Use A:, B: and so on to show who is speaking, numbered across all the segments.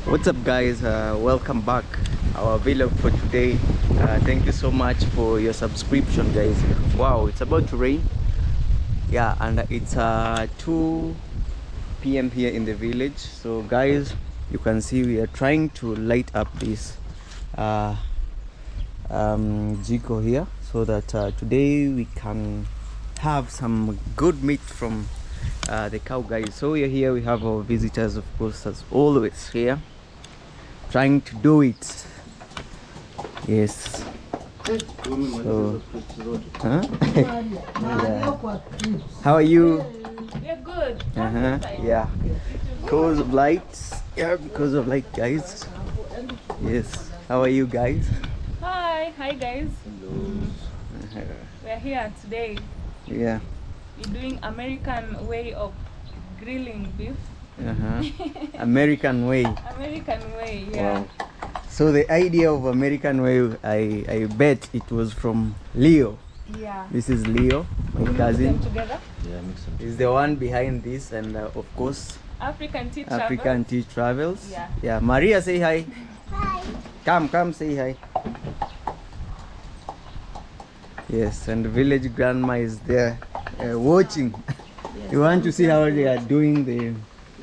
A: What's up, guys? Welcome back our vlog for today. Thank you so much for your subscription, guys. Wow, it's about to rain. Yeah, and it's 2 p.m. here in the village. So guys, you can see we are trying to light up this jiko here, so that today we can have some good meat from the cow, guys. So we are here, we have our visitors, of course, as always, here trying to do it. Yes. So, huh? Yeah. How are you?
B: We're good.
A: Yeah. Because of lights. Yeah, because of light, guys. Yes. How are you guys?
B: Hi guys. We're here today.
A: Yeah.
B: We're doing American way of grilling beef.
A: American way.
B: American way, yeah.
A: Wow. So the idea of American way, I bet it was from Leo.
B: Yeah.
A: This is Leo, my cousin.
B: Mix them together.
C: Yeah, mix them.
A: He's the one behind this, and of course,
B: African tea
A: African Tea Travels.
B: Yeah.
A: Yeah. Maria, say hi.
D: Hi.
A: Come, say hi. Yes, and the village grandma is there watching.
D: Yes,
A: You want to see how they are doing the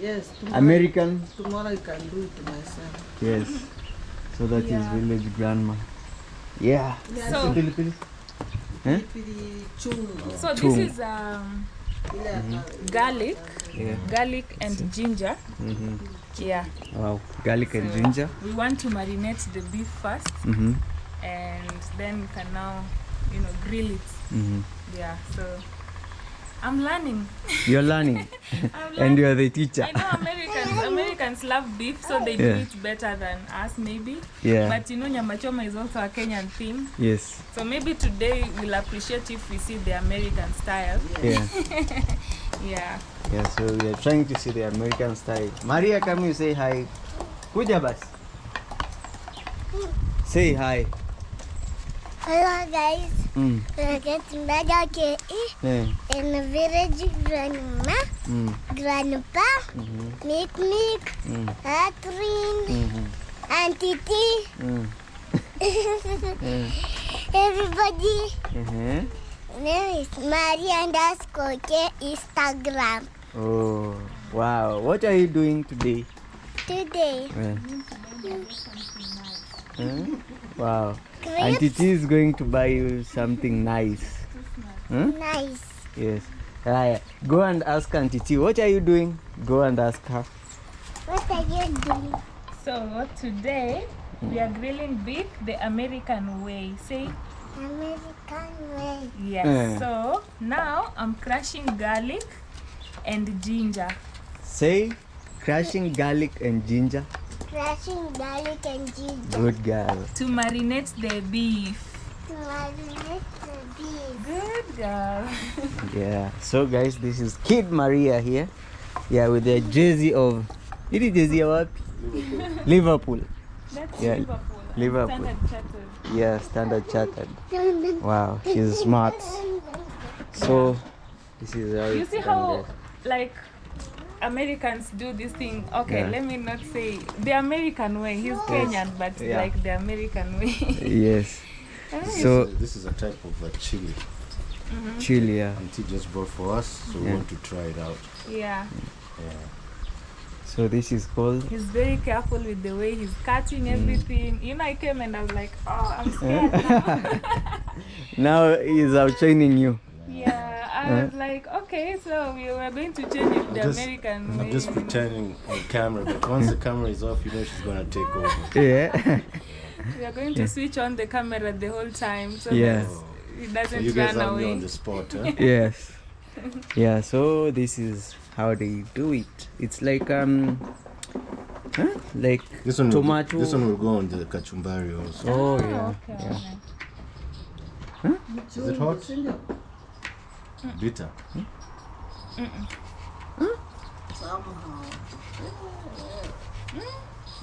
D: Yes,
A: American?
D: tomorrow I can do it myself.
A: Yes. So that is
B: Yeah.
A: village grandma. Yeah.
B: So,
A: Huh?
B: so
A: Chung.
B: this is garlic,
A: Yeah.
B: garlic and ginger. Yeah.
A: Wow. Garlic and ginger.
B: We want to marinate the beef first, and then we can now, grill it. Yeah. So I'm learning.
A: You're learning.
B: I'm
A: And
B: learning.
A: you're the teacher.
B: I know Americans love beef, so they do
A: Yeah.
B: it better than us, maybe.
A: Yeah.
B: But nyama choma is also a Kenyan thing.
A: Yes.
B: So maybe today we'll appreciate if we see the American style.
A: Yeah.
B: Yeah.
A: Yeah. So we are trying to see the American style. Maria, come you say hi. Kuja bas. Say hi.
D: Hello guys, we're getting mega cake
A: Yeah.
D: in the village. Grandma, Grandpa, Nick, Catherine, Auntie T, everybody. Name is Maria_K Instagram.
A: Oh, wow. What are you doing today?
D: Today,
A: Wow.
D: Crepes.
A: Auntie T is going to buy you something nice.
D: nice.
A: Yes. Go and ask Auntie T. What are you doing? Go and ask her.
D: What are you doing?
B: So today we are grilling beef the American way. Say
D: American way.
B: yes. So now I'm crushing garlic and ginger.
A: Say crushing garlic and ginger.
D: Crushing garlic and ginger.
A: Good girl.
B: To marinate the beef.
D: To marinate the beef.
B: Good girl.
A: Yeah. So guys, this is Kid Maria here. Yeah, with the jersey of jersey of what? Liverpool.
B: That's
A: Yeah,
B: Liverpool.
A: Liverpool.
B: Standard Chartered.
A: Yeah, Standard Chartered. Wow, she's smart. So this is how
B: You
A: it's
B: see
A: done,
B: how
A: guys.
B: like Americans do this thing. Okay,
A: Yeah.
B: let me not say the American way. He's Kenyan, but
A: Yeah.
B: like the American way.
A: Yes. So
C: This is a type of chili.
A: chili, yeah.
C: Auntie just bought for us, so we
A: Yeah.
C: want to try it out.
B: Yeah.
C: Yeah.
A: So this is called
B: He's very careful with the way he's cutting everything. I came and I was like, oh, I'm scared now.
A: now he's outtraining you.
B: Yeah, I was like, okay, so we were going to change it the American way.
C: I'm just pretending on camera, but once the camera is off, she's gonna take over.
A: Yeah.
B: We are going to switch on the camera the whole time so
A: Yes.
B: that it
C: So
B: doesn't
C: you guys
B: run
C: have me
B: away.
C: on the spot, huh?
A: Yes. Yeah, so this is how they do it. It's like like
C: This one
A: tomato.
C: This one will go on the kachumbari also.
A: Oh yeah.
B: Okay,
A: Yeah.
B: alright.
C: Is it hot? Bitter.
D: Somehow.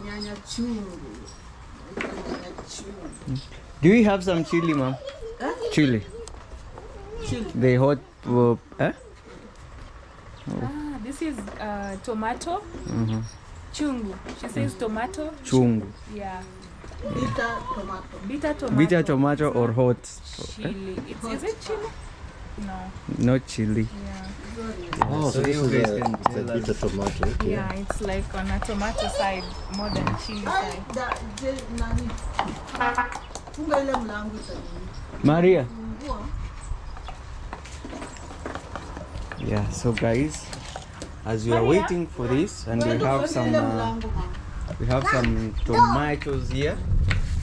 D: Nyanya chungu. Nyanya chungu.
A: Do you have some chili, mom? Chili.
D: Chili.
A: The hot
B: This is tomato, Chungu. She says tomato.
A: Chungu.
B: Yeah.
D: Bitter tomato.
B: Bitter tomato.
A: Bitter tomato or hot?
B: Chili. Is it chili? No.
A: Not chili.
B: Yeah.
C: Oh, so
A: So
C: this
A: you
C: is
A: guys
C: a,
A: can
C: it's a
A: tell
C: bitter
A: us.
C: tomato. Okay.
B: Yeah, it's like on a tomato side more than chili side.
D: Nani? Funga ile mlango tani.
A: Maria.
D: Fungua.
A: Yeah, so guys, as we are
B: Maria?
A: waiting for this, and we
D: Wewe
A: have
D: ufanye
A: some
D: ile mlango mama.
A: tomatoes here.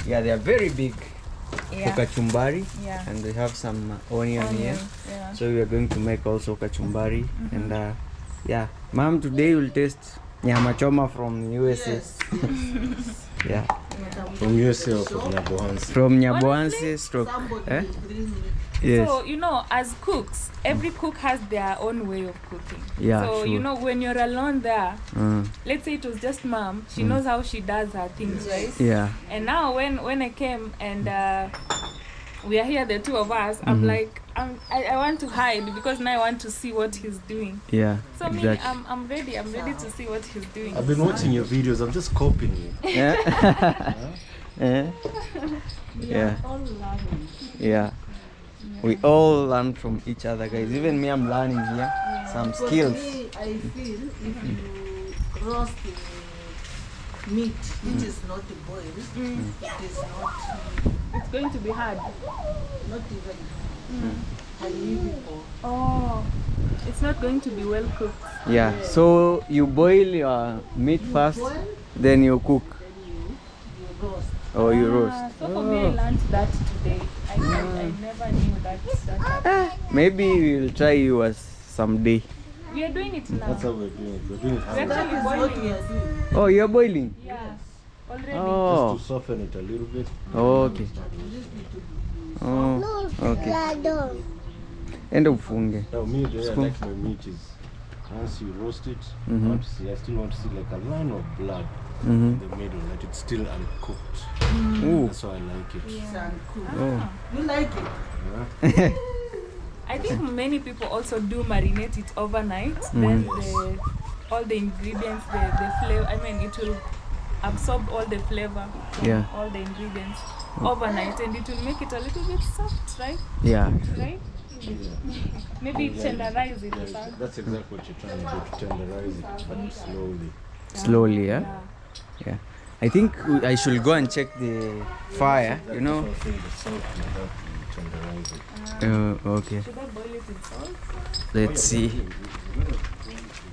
A: Yeah, they are very big for
B: Yeah.
A: kachumbari,
B: Yeah.
A: and we have some onion here.
B: Onion, yeah.
A: So we are going to make also kachumbari, and yeah, mom, today we'll taste nyama choma from USA.
D: Yes.
A: Yeah,
C: From USA or from Nyabohansi?
A: from Nyabohansi stroke.
D: Somebody
A: Eh?
D: will bring me.
A: Yes.
B: So, you know, as cooks, every cook has their own way of cooking.
A: Yeah,
B: So,
A: sure.
B: you know, when you're alone there,
A: Mm.
B: let's say it was just mom, she knows how she does her things, right?
A: Yeah.
B: And now when I came and we are here, the two of us, I'm like, I want to hide because now I want to see what he's doing.
A: Yeah.
B: So me,
A: Exactly.
B: I'm ready to see what he's doing.
C: I've been watching your videos. I'm just copying you.
A: Yeah. Eh? Yeah.
D: All learning.
A: Yeah. We all learn from each other, guys. Even me, I'm learning here some
D: For
A: skills.
D: me, I feel if you roast the meat, which is not boiled, it is
B: It's going to be hard.
D: not even believable.
B: Oh, it's not going to be well cooked.
A: Yeah. So you boil your meat first,
D: Boil,
A: then you cook,
D: then you roast.
A: or you
B: Ah,
A: roast.
B: so for me, I learned that today. I never knew that.
A: Maybe we'll try you as someday.
B: We are doing it now.
C: That's how we're doing it. We're doing it
B: We're
C: how
D: That
B: actually
D: is what
B: boiling
D: we
B: it.
D: are doing.
A: Oh, you're boiling.
B: Yeah, already.
A: Oh.
C: just to soften it a little bit.
A: Okay. Oh. Okay. Enda ufunge.
C: Now, me, the way I
A: Spoon.
C: like my meat is once you roast it,
A: Mhm.
C: I still want to see like a line of blood
A: Mhm.
C: in the middle, that it's still uncooked.
A: Ooh.
C: That's how I like it.
D: And cook.
A: Oh.
D: You like it?
C: Yeah.
B: I think many people also do marinate it overnight. Then all the ingredients, the flavor, I mean, it will absorb all the flavor from
A: Yeah.
B: all the ingredients overnight, and it will make it a little bit soft, right?
A: Yeah.
B: Right? Maybe tenderize it or something.
C: That's exactly what you're trying to do, to tenderize it, but slowly.
A: Slowly, yeah. Yeah. I think I should go and check the fire. You know.
C: That's the salt like that, you tenderize it.
A: Okay.
B: Should I boil it in salt?
A: Let's see.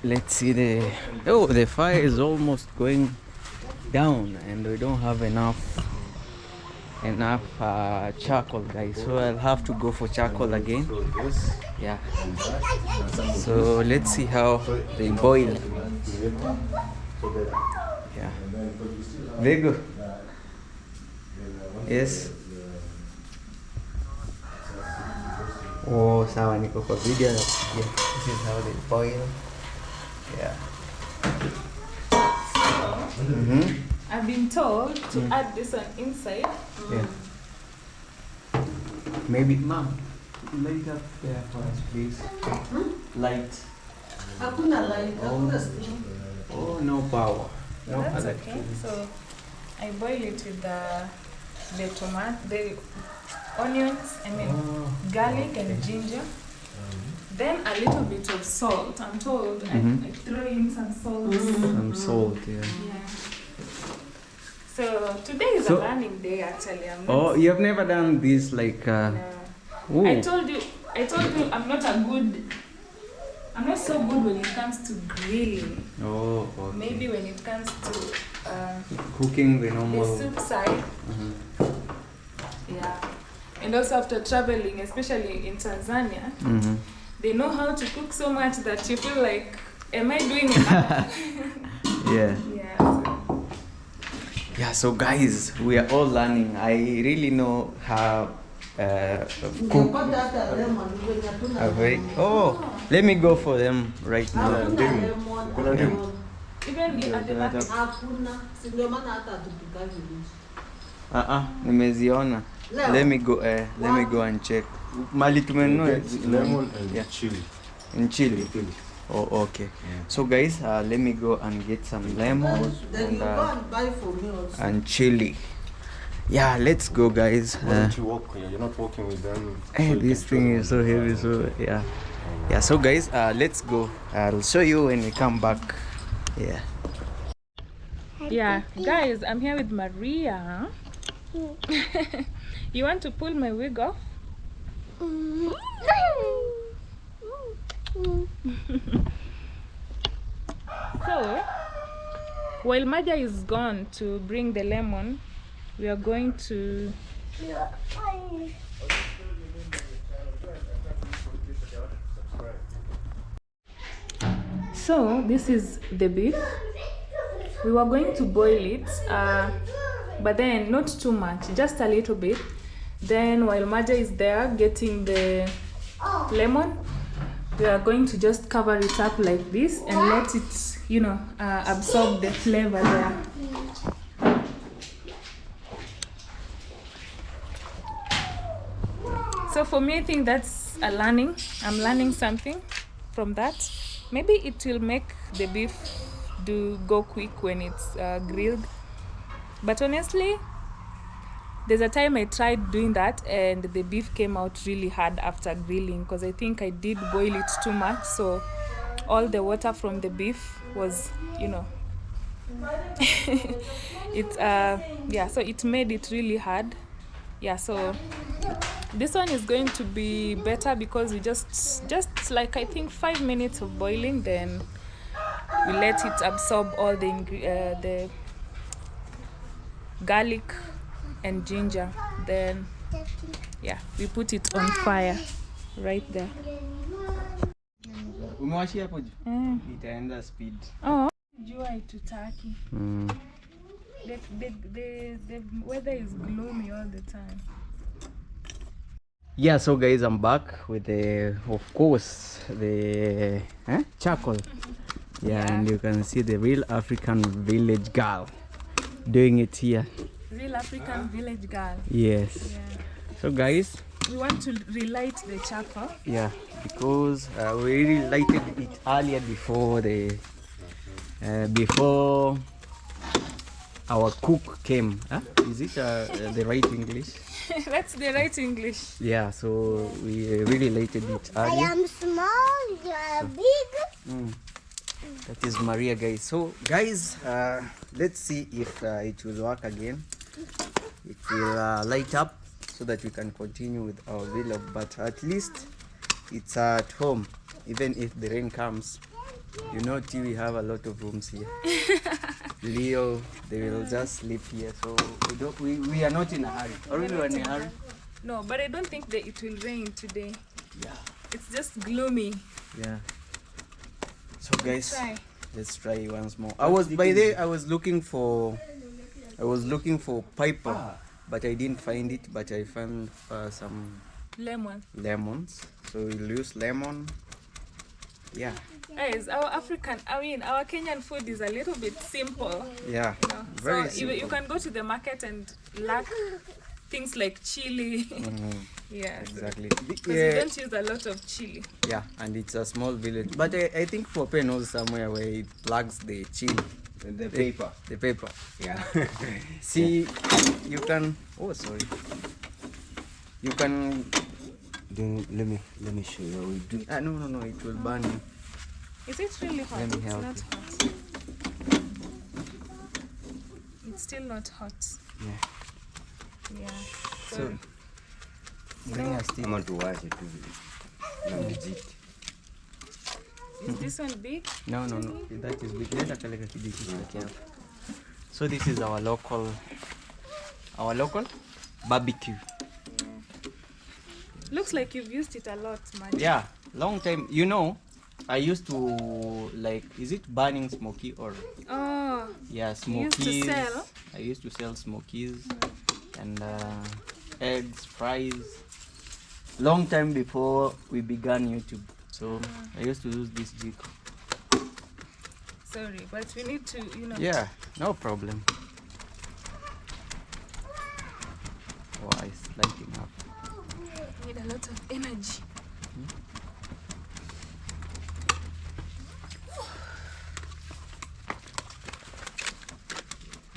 A: Let's see the fire is almost going down, and we don't have enough charcoal, guys. So I'll have to go for charcoal again.
C: So this
A: Yeah.
C: and that, and some
A: So let's see how they boil.
C: so that
A: Yeah. Very good. Yes. Oh, sawa, niko kwa video. Yeah. This is how they boil. Yeah.
B: I've been told to add this one inside.
A: Yeah. Maybe, mom, light up there for us, please. Light.
D: Hakuna light, hakuna steam.
A: Oh, no power. No
B: That's
A: other
B: okay. So I boil it with the tomato, the onions, I mean garlic and ginger. Then a little bit of salt. I'm told I throw in some salt.
A: Some salt, yeah.
B: Yeah. So today is
A: So-
B: a learning day actually. I'm not,
A: Oh, you have never done this like ooh.
B: I told you I'm not so good when it comes to grilling.
A: Oh, okay.
B: Maybe when it comes to
A: Cooking the
B: the
A: normal.
B: soup side. Yeah. And also after traveling, especially in Tanzania, they know how to cook so much that you feel like, am I doing enough?
A: Yeah.
B: Yeah. So.
A: Yeah, so guys, we are all learning. I really know how cook
D: Ungepata hata lemon, venye hatuna
A: a very.
D: lemon.
A: Oh, let me go for them right now.
D: Hakuna lemon,
C: Kuna ndimu?
D: lemon.
B: Even at the market.
D: Hakuna. Si ndio maana hata hatupikagi vizuri.
A: Nimeziona.
D: Leo?
A: Let me go and check. Mali tumenunua
C: Get lemon and
A: yeah.
C: chili.
A: In Chile.
C: Chili.
A: Oh, okay. So guys, let me go and get some lemon
D: Then you go and buy for me also.
A: and chili. Yeah, let's go, guys.
C: Why don't you walk? You're not walking with them.
A: Hey,
C: so you
A: this
C: can show
A: thing
C: them
A: is so
C: on the
A: heavy,
C: car.
A: so yeah. Yeah, so guys, let's go. I'll show you when we come back. Yeah.
B: Yeah, guys, I'm here with Maria. You want to pull my wig off? So, while Maja is gone to bring the lemon, we are going to so this is the beef. We were going to boil it, but then not too much, just a little bit. Then while Maja is there getting the lemon, we are going to just cover it up like this and let it, you know, absorb the flavor there. So for me, I think that's a learning. I'm learning something from that. Maybe it will make the beef go quick when it's grilled. But honestly, there's a time I tried doing that and the beef came out really hard after grilling because I think I did boil it too much. So all the water from the beef was, you know, yeah, so it made it really hard. Yeah, so this one is going to be better because we just like I think 5 minutes of boiling, then we let it absorb all the garlic and ginger. Then yeah, we put it on fire right there.
A: Itaenda speed.
B: Oh, jua itutaki. The weather is gloomy all the time.
A: Yeah, so guys, I'm back with the, of course, the charcoal. Yeah, and you can see the real African village girl doing it here.
B: Real African village girl.
A: Yes.
B: Yeah.
A: So guys,
B: We want to relight the charcoal.
A: yeah, because we really lighted it earlier before the before our cook came. Is it the right English?
B: That's the right English.
A: Yeah, so we really lighted it earlier.
E: I am small, you are big.
A: That is Maria, guys. So guys, let's see if it will work again. It will light up so that we can continue with our vlog, but at least it's at home. Even if the rain comes, you know, we have a lot of rooms here. Leo, they will just sleep here, so we are not in a hurry. Or we are in a hurry?
B: No, but I don't think that it will rain today.
A: Yeah.
B: It's just gloomy.
A: Yeah. So guys,
B: Try.
A: let's try once more. I was looking for piper, but I didn't find it. But I found some
B: Lemon.
A: lemons. So we'll use lemon. Yeah.
B: Guys, our Kenyan food is a little bit simple.
A: Yeah.
B: You know?
A: Very
B: so
A: simple.
B: you can go to the market and lack things like chili. Yeah.
A: Exactly.
B: Because we don't use a lot of chili.
A: Yeah, and it's a small village. But I think Pope knows somewhere where it plugs the chili.
F: The paper.
A: The paper.
F: Yeah.
A: See, you can. Oh, sorry. You can.
F: Then let me show you how we do it.
A: No, it will burn you.
B: Is it really hot?
A: Let me
B: It's
A: help
B: not
A: you.
B: hot. It's still not hot.
A: Yeah.
B: Yeah.
A: So, bring a stick.
F: I want to wash it.
B: Is this one big?
A: No. That is big. Let us take. So this is our local barbecue.
B: Looks like you've used it a lot, man.
A: Yeah, long time. You know, I used to like. Is it burning smoky or?
B: Oh.
A: Yeah,
B: You
A: smokies.
B: used to sell?
A: I used to sell smokies and eggs, fries. Long time before we began YouTube. So I used to use this jig.
B: Sorry, but we need to, you know.
A: Yeah, no problem. Oh, it's lighting up.
B: Need a lot of energy.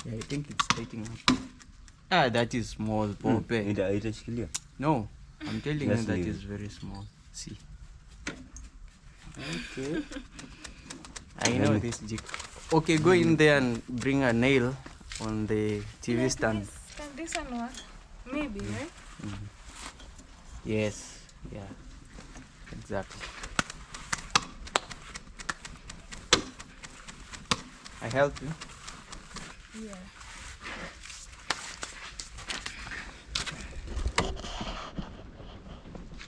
A: Yeah, I think it's lighting up. Ah, that is small, Pope.
F: Itashikilia.
A: No, I'm telling you
F: Just
A: that
F: leave
A: is very small. See. Okay. I know this jig. Okay, go in there and bring a nail on the TV stand.
B: Can this one work? Maybe, right?
A: Yes. Yeah. Exactly. I help you.
B: Yeah.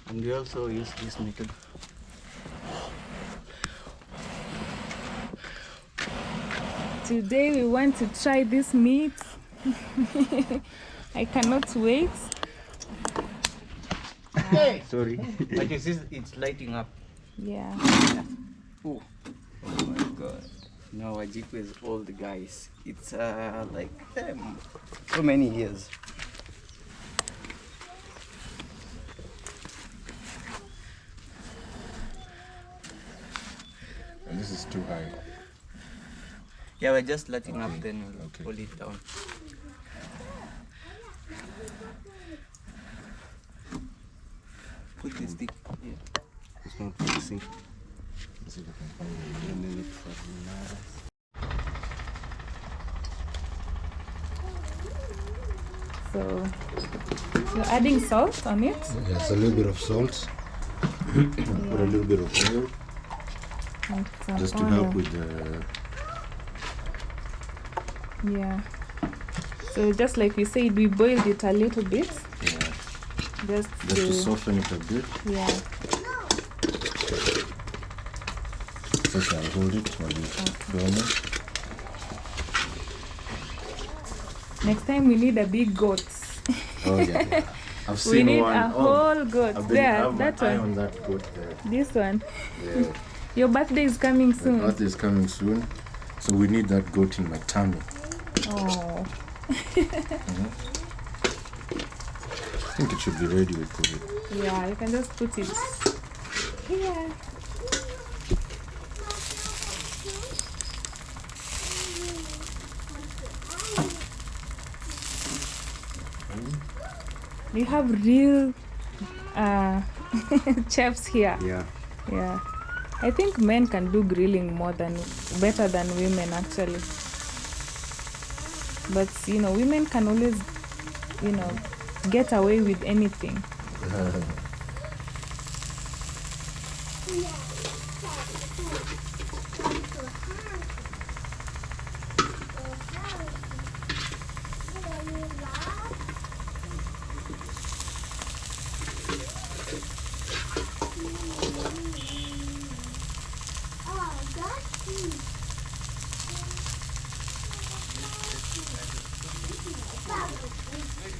A: And we also use this method.
B: Today we want to try this meat. I cannot wait.
A: Sorry. But you see, it's lighting up.
B: Yeah.
A: Oh my god. Now Ajiko is old, guys. It's like so many years.
C: And this is too high.
A: Yeah, we're just letting up, then we'll
C: Okay.
A: pull it down. Put this stick here.
F: It's not fixing.
C: Let's see if I can find
B: So you're adding salt on it.
C: Yes, a little bit of salt. Put a little bit of oil
B: And some
C: just to
B: oil.
C: help with the.
B: Yeah. So just like we said, we boiled it a little bit.
C: Yeah,
B: Just
C: just to soften it a bit.
B: yeah.
C: So shall I hold it while you film it?
B: Next time we need a big goat.
C: Oh yeah. I've
B: We
C: seen
B: need
C: one.
B: a
C: Oh,
B: whole goat.
C: I've been
B: There,
C: have my
B: that
C: eye
B: one.
C: on that goat there.
B: This one.
C: Yeah.
B: Your birthday is coming
C: My
B: soon.
C: birthday is coming soon, so we need that goat in my tummy.
B: Oh.
C: I think it should be ready. We put it.
B: Yeah, you can just put it here. We have real chefs here.
F: Yeah.
B: Yeah. I think men can do grilling better than women actually. But you know, women can always, you know, get away with anything.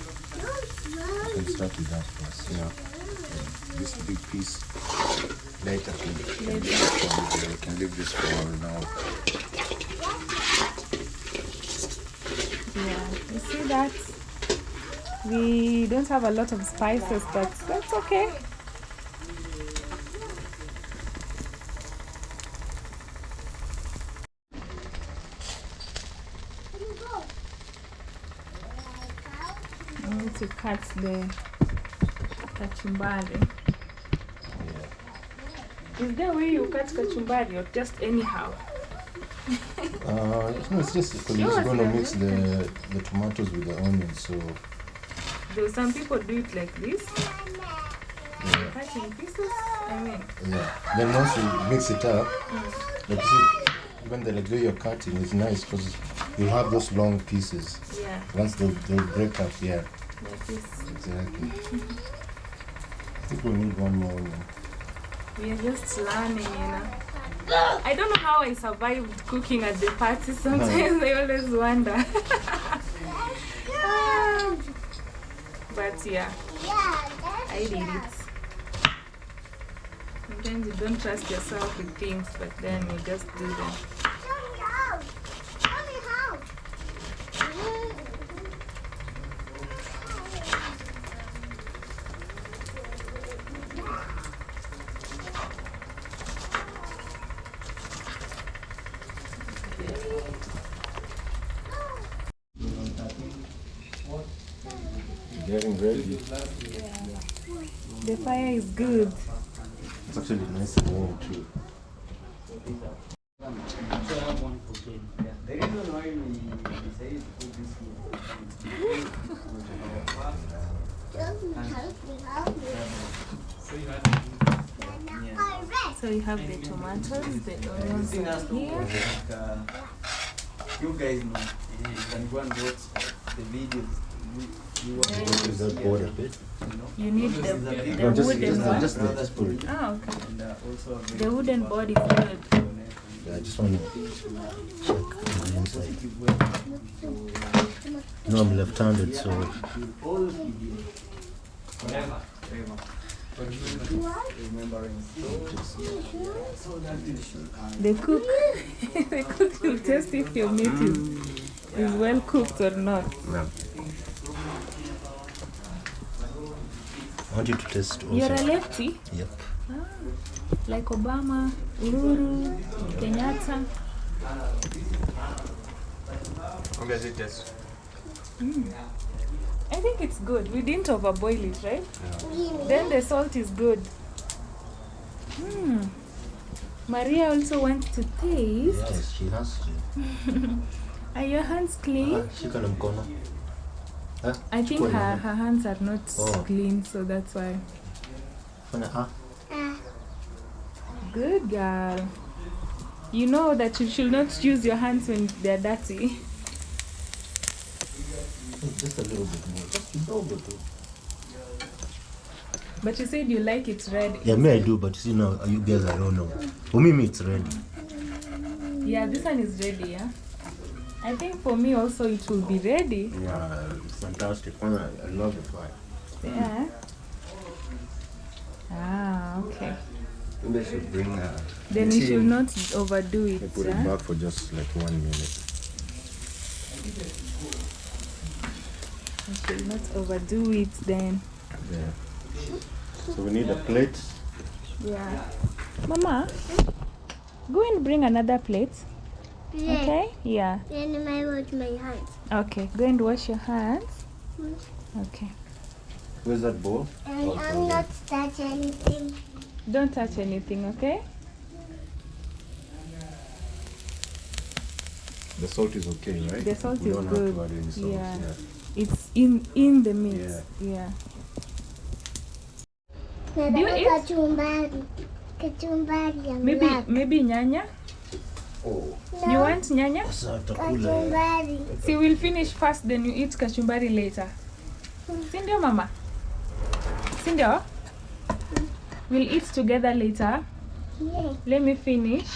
C: You can start with that first.
F: Yeah. This big piece later
C: We can leave this for now.
B: Yeah, you see that? We don't have a lot of spices, but that's okay. I need to cut the kachumbari. Is there a way you cut kachumbari or just anyhow?
C: No, it's just because
B: Yours
C: it's going to
B: is
C: mix the tomatoes with the onions, so
B: Do some people do it like this?
C: yeah.
B: Cut in pieces? I mean,
C: Yeah. Then once you mix it up, like you see, when the way you're cutting is nice because you have those long pieces.
B: yeah,
C: Once they'll break up, yeah,
B: like this.
C: exactly. I think we'll need one more onion.
B: We are just learning, you know. I don't know how I survived cooking at the party. Sometimes I always wonder. But yeah, I did it. Sometimes you don't trust yourself with things, but then you just do them.
C: getting ready.
B: The fire is good.
C: It's actually nice and warm too.
A: The reason why we decided to put this
B: So you have the tomatoes, the onions are here.
A: You guys know, you can go and watch the videos.
C: Is that board a bit?
B: You need the
C: No, just
B: wooden one.
C: just put it.
B: Ah, okay.
A: And also
B: The wooden board is good.
C: Yeah, I just want to check the inside. No, I'm left-handed, so
B: The cook, the cook will test if your meat is well cooked or not.
C: yeah. I want you to test also.
B: You're a lefty,
C: Yep.
B: like Obama, Uhuru, Kenyatta.
F: How does it taste?
B: I think it's good. We didn't overboil it, right? Then the salt is good. Maria also wants to taste.
C: Yes, she has to.
B: Are your hands clean?
C: Shika na mkono.
B: I think her hands are not
C: Oh.
B: clean, so that's why.
C: Fanya
B: Good girl. You know that you should not use your hands when they're dirty.
C: just a little bit more. Just a little bit.
B: But you said you like it red.
C: Yeah, me I do, but you see now, you guys I don't know. For me, it's ready.
B: Yeah, this one is ready, yeah? I think for me also it will be ready.
C: Yeah, it's fantastic. I love the fire.
B: Yeah. Ah, okay.
C: Maybe I should bring
B: Then we should not overdo it.
C: put it back for just like 1 minute.
B: We should not overdo it then.
C: Yeah. So we need a plate.
B: Yeah. Mama, go and bring another plate. Okay? Yeah.
E: Then I wash my hands.
B: Okay, go and wash your hands. Okay.
C: Where's that bowl?
E: And I'm not touch anything.
B: Don't touch anything, okay?
C: The salt is okay, right?
B: The salt
C: we
B: is
C: don't
B: good.
C: have to add any salt.
B: Yeah. It's in the meat. Yeah.
E: Do
B: you eat?
E: kachumbari? Kachumbari and
B: Maybe nyanya?
C: Oh,
B: You want nyanya?
C: sasa tutakula.
E: Kachumbari.
B: See, we'll finish first, then you eat kachumbari later. Sindio, Mama? Sindio? We'll eat together later.
E: Yeah.
B: Let me finish.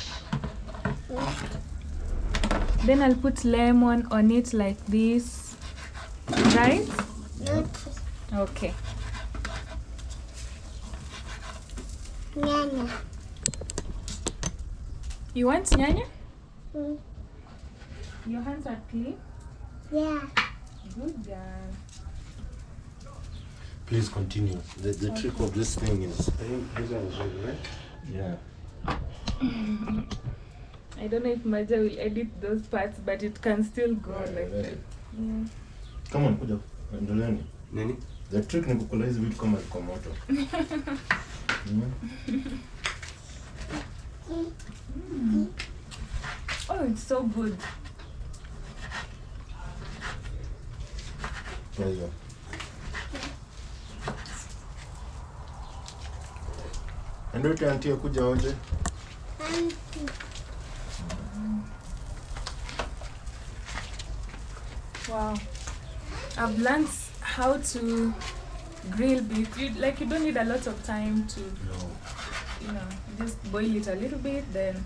B: Then I'll put lemon on it like this. Right? Okay.
E: Nyanya.
B: You want nyanya?
E: Mm.
B: Your hands are clean?
E: Yeah.
B: Good girl.
C: Please continue. The trick of this thing is, I think this one is ready, right? Yeah.
B: I don't know if Maja will edit those parts, but it can still go like that. Yeah.
C: Come on, kuja. Endeleeni.
F: Nini?
C: The trick ni kukula hizi vitu kama ziko moto.
B: Oh, it's so good.
C: There you go. Ndio auntie kuja oje.
B: Wow. I've learned how to grill beef. You don't need a lot of time to,
C: No.
B: just boil it a little bit, then.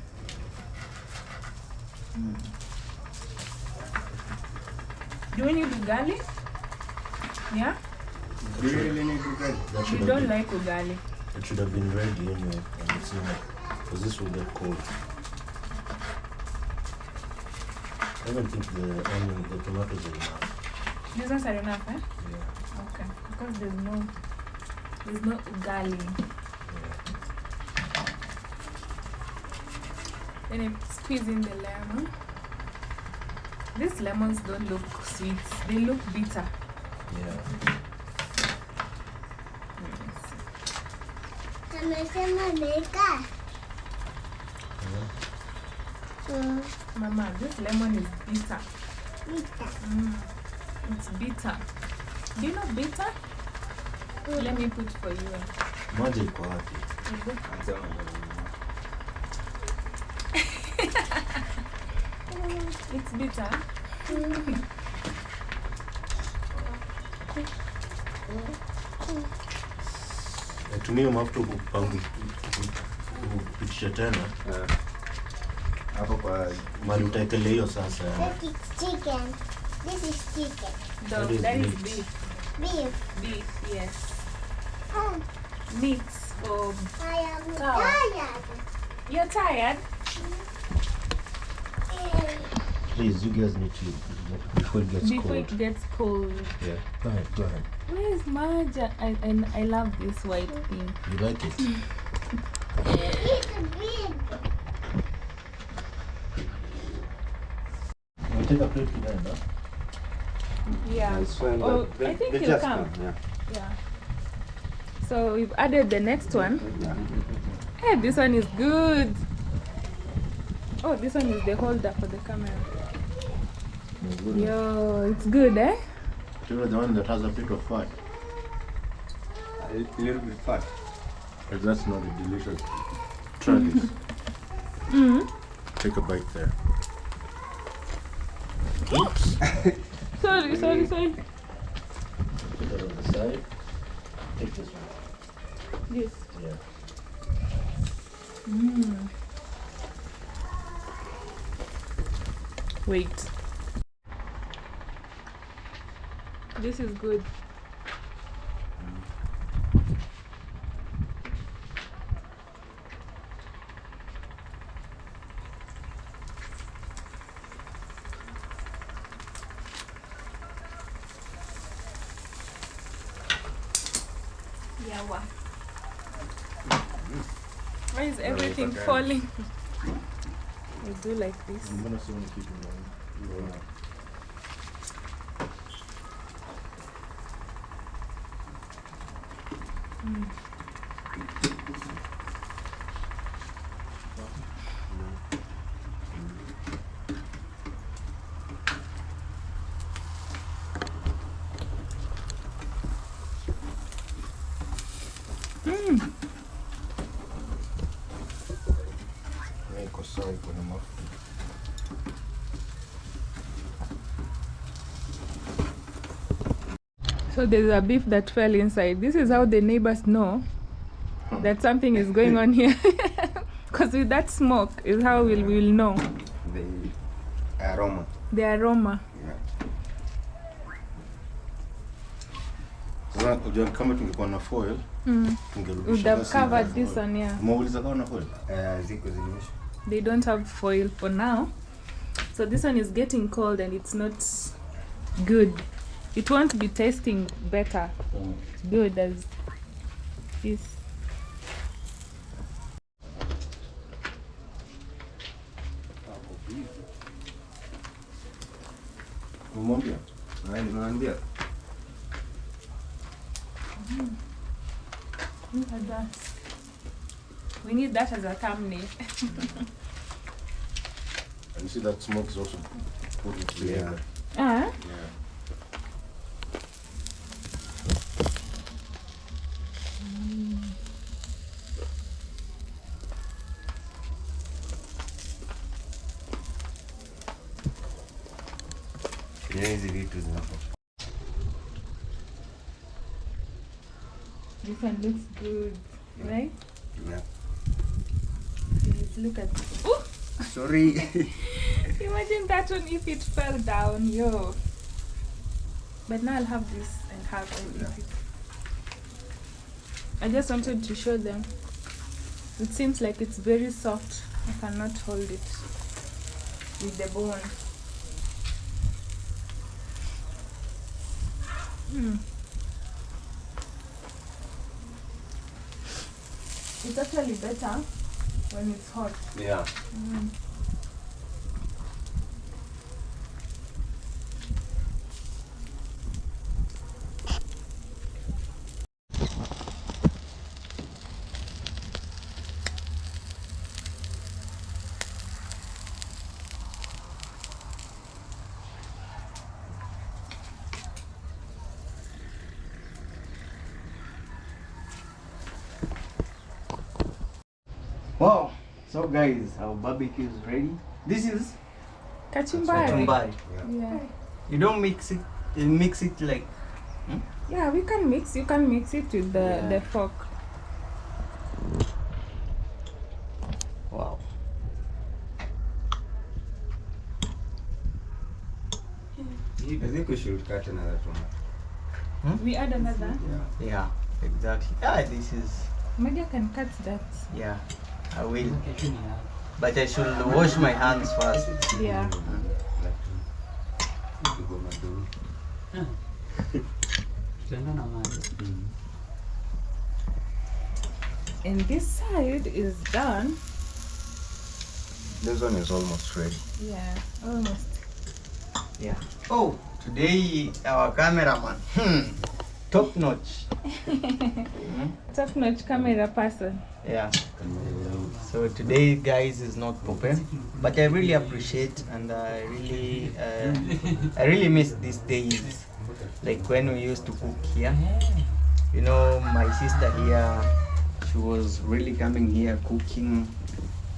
B: Do we need ugali? Yeah?
F: Do you really need to get?
C: That should
B: You
C: have
B: don't
C: been,
B: like ugali.
C: it should have been ready anyway. And it's not, because this will get cold. I don't think the tomatoes are enough.
B: These ones are enough, eh?
C: Yeah.
B: Okay. Because there's no ugali. Then I squeeze in the lemon. These lemons don't look sweet. They look bitter.
C: Yeah.
E: Amesema neka.
B: Mama, this lemon is bitter.
E: Nita.
B: It's bitter. Do you know bitter? Let me put for you.
C: Maji iko wapi?
B: It's bitter.
C: Tumia mafuta kupitisha tena.
F: Hapo kwa
C: Mali utaekelea hiyo sasa.
E: That is chicken. This is chicken.
B: No,
C: That is
B: that is
C: meat.
B: beef.
E: Beef.
B: Beef, yes.
E: Oh,
B: Meat for...
E: I am
B: Cow.
E: tired.
B: You're tired?
C: Please, you guys need to before it gets
B: Before
C: cold.
B: it gets cold.
C: Yeah. Go ahead. Go ahead.
B: Where's Marja? I love this white thing.
C: You like it?
E: It's big.
C: You take a plate to them, huh?
B: Yeah.
F: it's fine.
B: Oh,
F: but
B: I think
F: they
B: you'll
F: just
B: come.
F: Yeah.
B: Yeah. So we've added the next one.
F: Yeah.
B: Hey, this one is good. Oh, this one is the holder for the camera. Yo, it's good, eh?
C: You know the one that has a bit of fat.
F: A little bit fat.
C: But that's not a delicious. Try this. Take a bite there. Oops.
B: Sorry.
C: Put that on the side. Take this one.
B: This.
C: Yeah.
B: Wait. This is good. Yawa. Why is everything falling? We do like this.
C: I'm gonna see when you keep it going. Iko sawa, iko na mafuta.
B: So there's a beef that fell inside. This is how the neighbors know that something is going on here. Because with that smoke is how we'll know
F: The aroma.
B: the aroma.
C: Sasa unajua kama tungekuwa na foil,
B: Would
C: tungerudisha
B: have
C: basi
B: covered
C: na
B: this
C: foil.
B: one, yeah.
C: Umeuliza kama na foil?
F: Ziko zimeisha.
B: They don't have foil for now. So this one is getting cold and it's not good. It won't be tasting better. Good as this.
C: Umwambia?
F: Nimeambia.
B: Look at that. We need that as a thumbnail.
C: And you see that smoke is also put in flavor.
B: Ah,
C: Yeah.
F: Hizi vitu zinafaa.
B: this one looks good, right?
F: Yeah.
B: Let's look at. Ooh!
F: Sorry.
B: Imagine that one if it fell down, yo. But now I'll have this and have and eat it. I just wanted to show them. It seems like it's very soft. I cannot hold it with the bone. It's actually better when it's hot.
F: Yeah.
A: So guys, our barbecue is ready. This is
B: Kachumbari.
A: kachumbari.
B: Yeah.
A: You don't mix it. You mix it like.
B: Yeah, we can mix. You can mix it with the fork.
A: Wow.
F: I think we should cut another tomato.
B: We add another.
F: Yeah.
A: Yeah. Exactly. Ah, this is.
B: Maybe I can cut that.
A: Yeah. I will. But I should wash my hands first.
B: Yeah. And this side is done.
F: This one is almost ready.
B: Yeah, almost.
A: Yeah. Oh, today our cameraman. Top notch.
B: Top-notch camera person.
A: Yeah. So today, guys, is not Pope, but I really appreciate and I really miss these days, like when we used to cook here. You know, my sister here, she was really coming here cooking.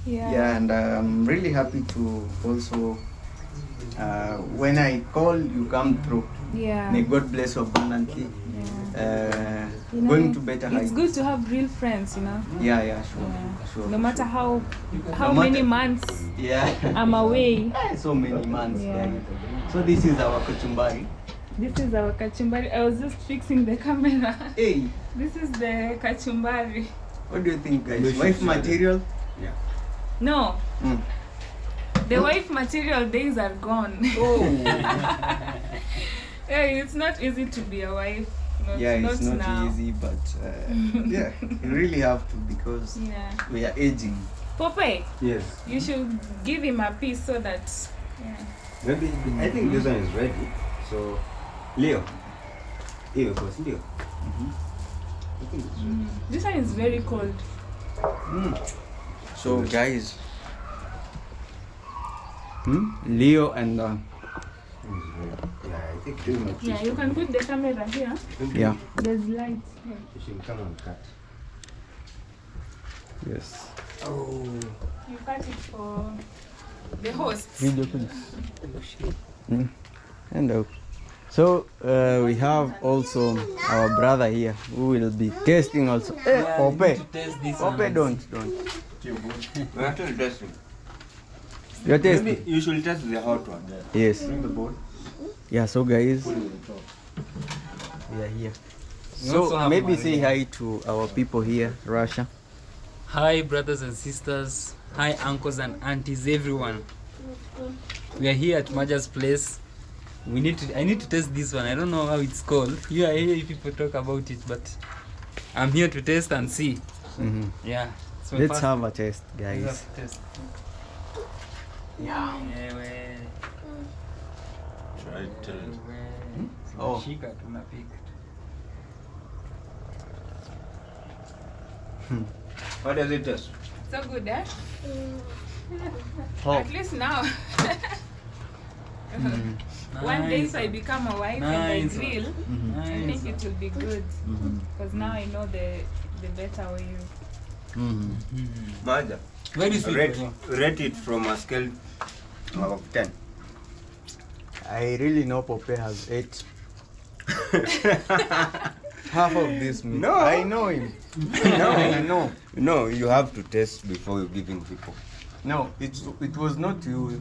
A: Yeah, and I'm really happy to also. When I call, you come through.
B: Yeah.
A: May God bless you abundantly.
B: You know,
A: Going to better heights.
B: it's good to have real friends, you know.
A: Yeah, sure.
B: Yeah.
A: Sure.
B: No matter how
A: No
B: many
A: matter-
B: months
A: Yeah.
B: I'm away.
A: So many months.
B: Yeah.
A: Guys. So this is our kachumbari.
B: This is our kachumbari. I was just fixing the camera.
A: Hey,
B: This is the kachumbari.
A: what do you think, guys?
F: We should
A: Wife
F: share
A: material?
F: Yeah.
B: No,
A: Mm.
B: the wife material days are gone.
A: Oh.
B: Yeah, it's not easy to be a wife.
A: Yeah, it's not
B: now.
A: easy, but yeah, you really have to because
B: Yeah.
A: we are aging.
B: Popeye,
F: Yes.
B: you should give him a piece so that. Yeah.
F: Maybe I think this one is ready. So, Leo. Here goes Leo. I think it's ready.
B: This one is very cold.
A: So, guys, Leo and
F: It's ready. Yeah, I think too much.
B: Yeah, you can put the camera here.
A: yeah,
B: There's light here.
F: You should come and cut.
A: yes.
F: Oh.
B: You cut it for the host.
A: Video please. And so we have also our brother here who will be tasting also. Hey, Pope, Pope, don't.
F: We're actually testing.
A: You're
F: Maybe
A: tasting.
F: you should test the hot one.
A: Yes.
F: Bring the bowl.
A: Yeah. So guys, we are here. So maybe say hi to our people here, Russia.
G: Hi, brothers and sisters. Hi, uncles and aunties, everyone. We are here at Maja's place. I need to test this one. I don't know how it's called. You I hear people talk about it, but I'm here to test and see. Yeah. it's my
A: Let's
G: first-
A: have a taste,
G: let's
A: guys.
G: have a test.
A: Yeah.
F: Try to tell it.
A: Oh.
G: Shika tunapika.
F: How does it taste?
B: So good, eh?
A: Oh.
B: At least now. One day if I become a wife and I
G: Nice.
B: grill, I
G: Nice.
B: think it will be good. Because now I know the better way you.
F: Maja,
G: Very sweet.
F: rate it from a scale of 10.
A: I really know Pope has ate half of this meat.
F: No.
A: I know him.
F: No.
A: I know.
F: No, you have to taste before you're giving people.
A: No, it was not you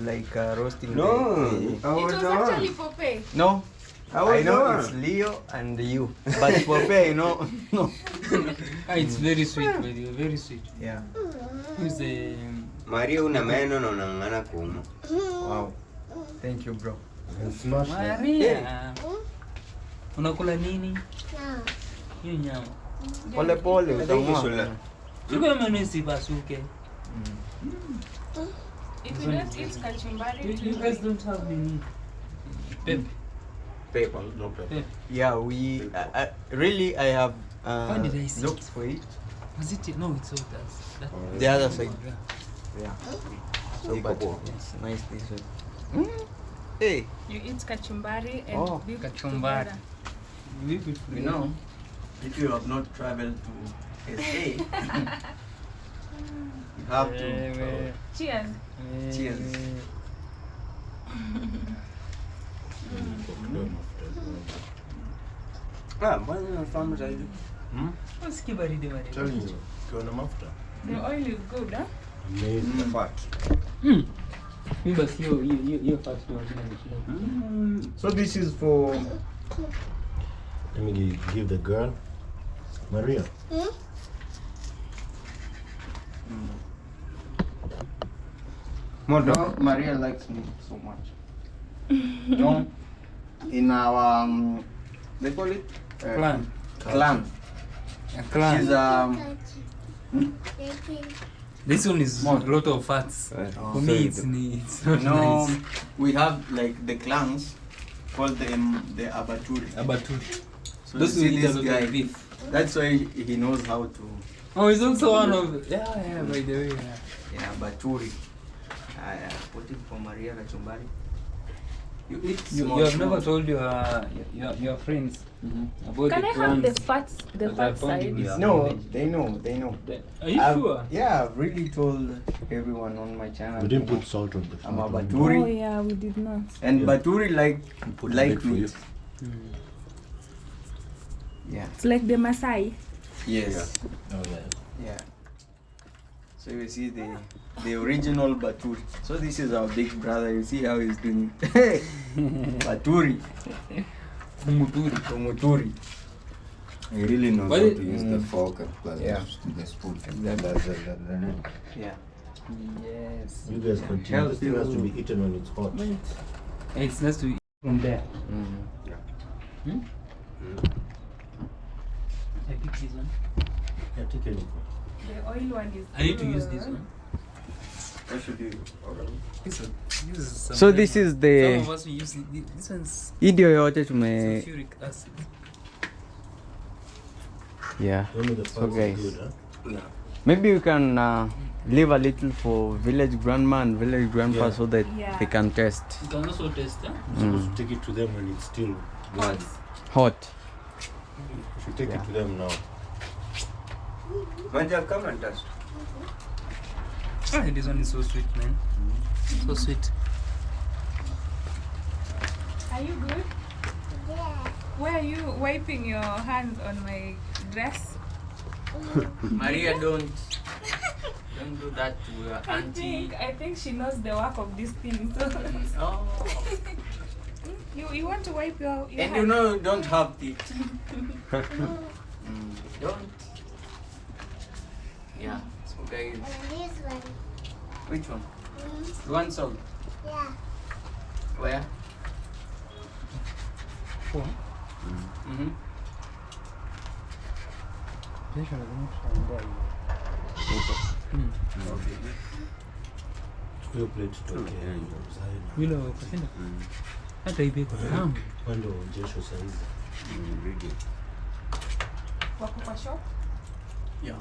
A: like roasting.
F: No,
A: the-
F: I
B: It
F: was
B: was
F: the
B: actually
F: one.
B: Popeye.
A: no.
F: I was
A: I know
F: the
A: it's
F: one.
A: Leo and you, but Pope, you know, no.
G: It's very sweet, very sweet.
A: Yeah.
G: Who's the
F: Maria una meno na unang'ang'ana kuuma.
A: Wow. Thank you, bro.
C: And smash that.
G: Maria? Unakula nini?
E: No.
G: Hiyo nyama.
A: Pole pole,
F: I think you
A: utang'oa.
F: should let-
G: Chukua meno isipasuke.
B: If you don't eat kachumbari, it
G: You
B: will
G: guys
B: be-
G: don't have nini? Pep.
F: Paper, no paper.
A: Yeah, we really I have
G: Why did I say
A: looked
G: it?
A: for it.
G: Was it? No, it's all that.
A: The other side.
G: Yeah.
A: Yeah. So,
F: Iko
A: but
F: poa.
A: it's nice this way. Hey,
B: you eat kachumbari and
A: Oh,
B: beef
G: kachumbari.
B: together.
A: you know, if you have not traveled to SA, You have to.
B: Cheers.
A: Cheers.
F: Mbona unafahamu zaidi?
G: Usikii baridi baridi.
C: Telling you, ukiona mafuta.
B: The oil is good, huh?
C: Amazing.
F: The fat.
G: Mimi basi hiyo fast ndio ndio.
C: So this is for. Let me give the girl, Maria.
A: No, Maria likes me so much. No, in our they call it
G: Clan.
A: clan.
G: A clan.
A: She's
G: This one is a lot of fats. For me, it's not
A: no,
G: nice.
A: we have like the clans called them the abaturi.
G: Abattoir.
A: So
G: Those
A: you
G: who
A: see
G: eat a
A: this
G: lot
A: guy.
G: of beef.
A: That's why he knows how to.
G: Oh, he's also one of. Yeah, by the way.
A: Yeah, baturi. Put it for Maria kachumbari. You eat
G: You
A: small,
G: have
A: small.
G: never told your friends about
B: Can
G: the
B: I have the
G: clans.
B: fat
G: that
B: side?
G: are found in this
A: No,
G: village.
A: they know.
G: Are you sure?
A: Yeah, I've really told everyone on my channel.
C: We didn't put salt on the
A: I'm a
C: food.
A: baturi.
B: Oh yeah, we did not.
A: And
C: Yeah.
A: baturi like
C: Put
A: like
C: it for you.
A: meat. Yeah.
B: It's like the Masai.
A: Yes.
C: Oh yeah.
A: Yeah. So you see the original baturi. So this is our big brother. You see how he's doing. Baturi. Umuturi.
F: He really knows
G: But
F: how
G: it-
F: to use the fork and plus
A: Yeah.
F: the spoon.
A: Yeah.
G: Yes.
C: You guys continue.
A: Help
C: This thing has to
A: you.
C: be eaten when it's hot.
G: It's nice to eat from there. I pick this one.
C: Yeah, take anything.
B: The oil one is.
G: I need to use
B: good.
G: this one.
A: What should you?
G: This one. This is some
A: So this is
G: some
A: the
G: of us we use this one's
A: idio yote tume
G: sulfuric acid.
A: yeah.
C: Only the
A: So
C: fats
A: guys.
C: are good, huh?
A: Maybe we can leave a little for village grandma and village grandpa
C: Yeah.
A: so that
B: Yeah.
A: they can test.
G: You can also taste, huh?
C: You're supposed to take it to them when it's still warm.
A: Hot.
C: You should take it to them now.
F: Manja, come and touch.
G: Ah, this one is so sweet, man. So sweet.
B: Are you good?
E: Yeah.
B: Why are you wiping your hands on my dress?
A: Maria, don't do that to your
B: I think she knows the work of this thing. So
A: Oh.
B: you want to wipe your
A: And you
B: hands?
A: know you don't have teeth. Don't. Yeah. So guys,
E: And this one.
A: which one? You want salt?
E: Yeah.
A: Where?
G: Oh.
A: Mm-hmm.
C: Chukua hiyo plate tuwekee mzae na
G: Yule wa kushinda. Hata hivi iko tamu.
C: upande wa onyesho saizi.
B: Wako kwa shop?
A: Yeah.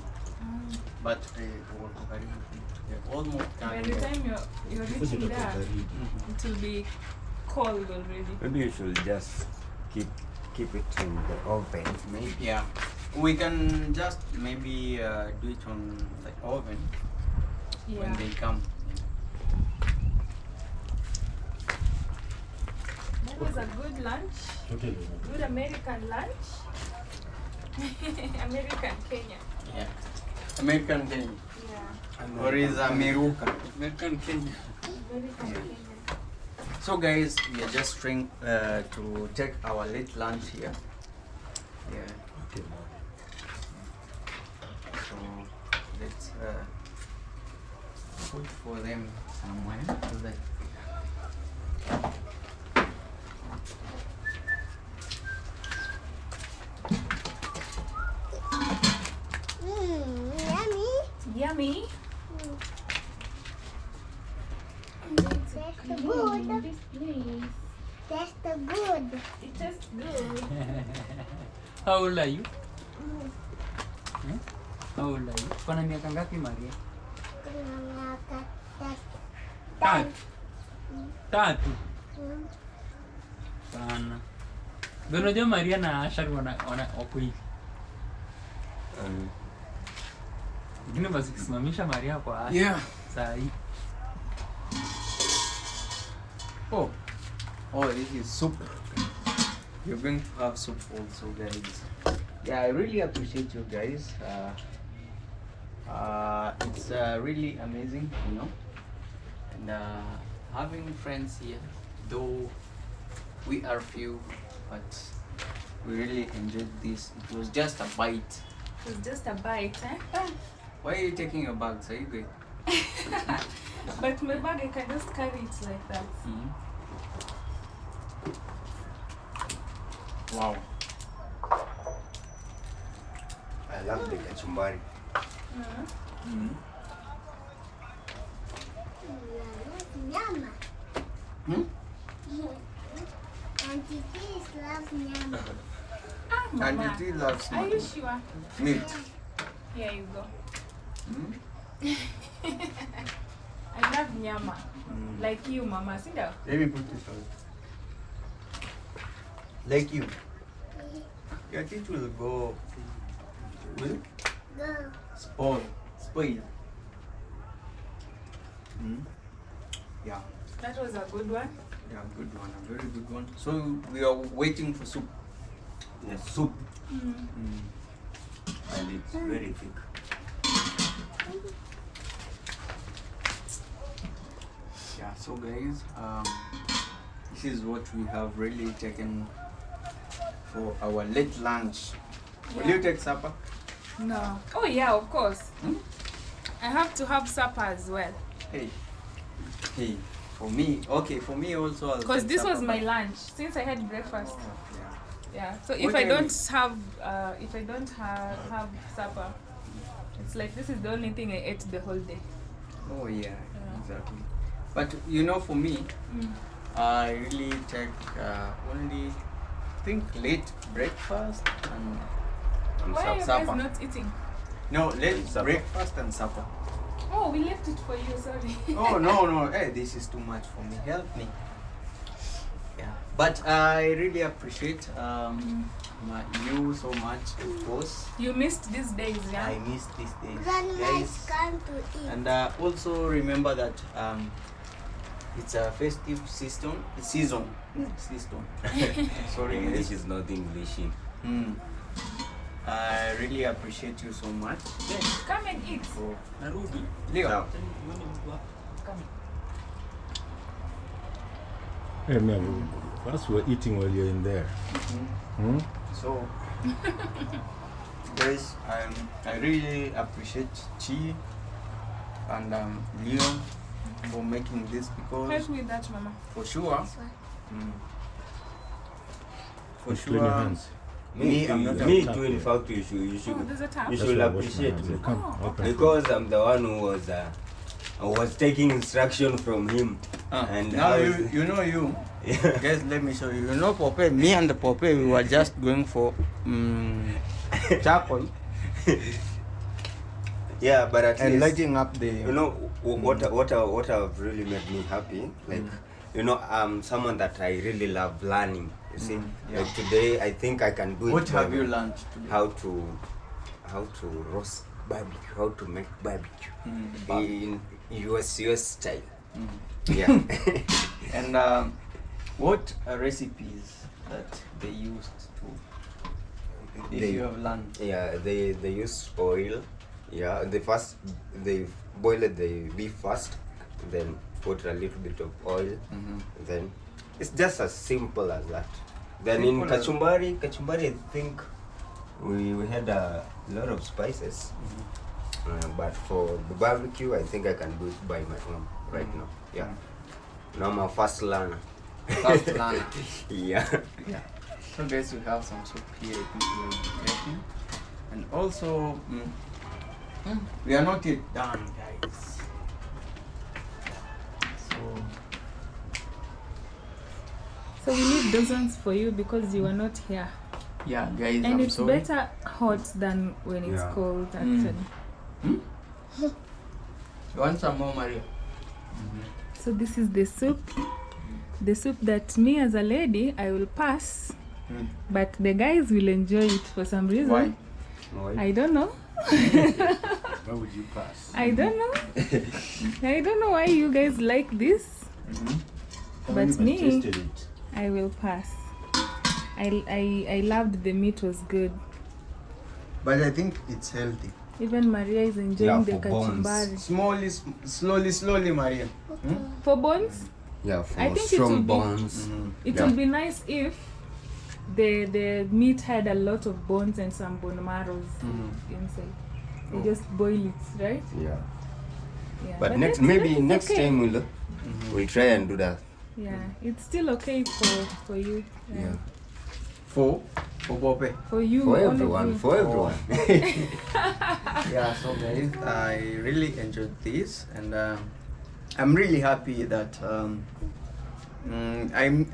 A: But they're almost
B: By
A: coming.
B: the time you're
C: Fridge
B: reaching
C: itakuwa
B: there,
C: baridi.
B: it will be cold already.
F: Maybe you should just keep it in the oven. Maybe.
A: Yeah. We can just maybe do it on the oven when
B: Yeah.
A: they come.
B: That was a good lunch.
C: Totally.
B: Good American lunch. American Kenya.
A: Yeah. American Kenya.
B: Yeah.
A: Or is America?
G: American Kenya.
B: American Kenya.
A: So guys, we are just trying to take our late lunch here. Yeah.
C: Okay, now.
A: So let's put for them somewhere so that
E: Yummy.
B: Yummy.
E: That's the good.
B: This place.
E: That's the good.
B: It tastes good.
G: How old are you? How old are you? Kuna miaka ngapi Maria?
E: Kuna miaka
G: Tatu. Tatu.
E: Mm.
G: Sana. Ndio unajua Maria na Ashar wako hivi. Lakini basi ukisimamisha Maria kwa haya.
A: Yeah.
G: Saa hii.
A: Oh, this is soup. You're going to have soup also, guys. Yeah, I really appreciate you guys. It's really amazing, you know, and having friends here. Though we are few, but we really enjoyed this. It was just a bite.
B: It was just a bite, eh?
A: Why are you taking your bags? Are you good?
B: But my bag, I can just carry it like that.
A: Wow.
F: I love the kachumbari.
E: Nyama.
A: Hmm?
E: Auntie Tis loves nyama.
B: Ah, Mama.
A: And it loves
B: Are you sure?
A: meat.
B: Here you go.
A: Hmm?
B: I love nyama. Like you, Mama. Sit down.
A: Let me put this on. Like you. Your teeth will go. Will
E: Go.
A: spoil. Yeah.
B: That was a good one.
A: Yeah, good one. A very good one. So we are waiting for soup.
F: Yes, soup. And it's very thick.
A: Yeah. So guys, this is what we have really taken for our late lunch. Will you take supper?
B: No. Oh yeah, of course. I have to have supper as well.
A: Hey. For me, okay. For me also. I'll
B: Because
A: take
B: this was
A: supper,
B: my
A: but-
B: lunch since I had breakfast.
A: Oh, yeah.
B: Yeah. So if
A: What
B: I
A: time
B: don't have supper, it's like this is the only thing I ate the whole day.
A: Oh yeah, exactly. But you know, for me, I really take only think late breakfast and
B: Why are you
A: supper.
B: guys not eating?
A: No, late
F: Supper.
A: breakfast and supper.
B: Oh, we left it for you. Sorry.
A: Oh no, hey, this is too much for me. Help me. Yeah, but I really appreciate you so much, of course.
B: You missed these days, yeah?
A: I miss these days,
E: Grandma's
A: guys.
E: come to eat.
A: And also remember that it's a festive season. Sorry,
F: English
A: guys.
F: is not English.
A: I really appreciate you so much.
B: Come and eat.
A: So,
G: Narudi.
A: Leo.
F: Now,
B: Come.
C: Hey, man, first we're eating while you're in there.
A: So, guys, I really appreciate Chi and Leo for making this because
B: Help me with that, Mama.
A: for sure, for
C: Clean your
A: sure,
C: hands.
A: me, I'm not
F: me
C: a-
F: too. In fact, you
B: Oh,
F: should
B: there's a tap.
F: you
C: That's
F: should
C: why I wash my
F: appreciate
C: hands.
F: me
C: You come,
B: Oh,
C: open.
F: because I'm the one who was taking instruction from him. And
A: now
F: I was-
A: you know you.
F: Yeah.
A: Guys, let me show you. You know, Pope, me and the Pope, we were just going for charcoal
F: Yeah, but at
A: and
F: least
A: lighting up the.
F: you know what have really made me happy. Like you know, I'm someone that I really love learning. You see,
A: Yeah.
F: like today I think I can do it.
A: What
F: by
A: have you
F: my-
A: learned today?
F: How to roast barbecue, how to make barbecue in US style. Yeah.
A: And what recipes that they used to? If
F: They-
A: you have learned.
F: Yeah, they use oil. Yeah, they boil the beef first, then put a little bit of oil. Then it's just as simple as that. Then in
A: Simple as-
F: kachumbari, I think we had a lot of spices. But for the barbecue, I think I can do it by my own right now. Yeah. Now I'm a fast learner.
A: Fast learner.
F: Yeah.
A: Yeah. So guys, we have some soup here. I think we will be making. And also, we are not yet done, guys.
B: So we need dozens for you because you were not here.
A: Yeah, guys,
B: And
A: I'm
B: it's
A: sorry.
B: better hot than when it's
F: Yeah.
B: cold, actually.
A: You want some more, Maria?
B: So this is the soup. The soup that me as a lady, I will pass. But the guys will enjoy it for some reason.
A: Why?
B: I don't know.
C: Why would you pass?
B: I don't know. I don't know why you guys like this, but me, I will pass. I loved the meat was good.
A: But I think it's healthy.
B: Even Maria is enjoying the
F: for bones.
B: kachumbari.
A: Slowly, Maria.
B: For bones,
F: Yeah, for
B: I think it will
F: strong
B: be-
F: bones.
B: it
F: Yeah.
B: would be nice if the meat had a lot of bones and some bone marrows inside. They just boil it, right?
F: Yeah.
B: Yeah.
F: But
B: that's-
F: maybe
B: that's
F: next
B: okay.
F: time we'll try and do that.
B: Yeah, it's still okay for you.
F: Yeah.
A: For Pope.
B: For you.
F: For
B: all of
F: everyone.
B: you.
F: For everyone.
A: Yeah, so guys, I really enjoyed this, and I'm really happy that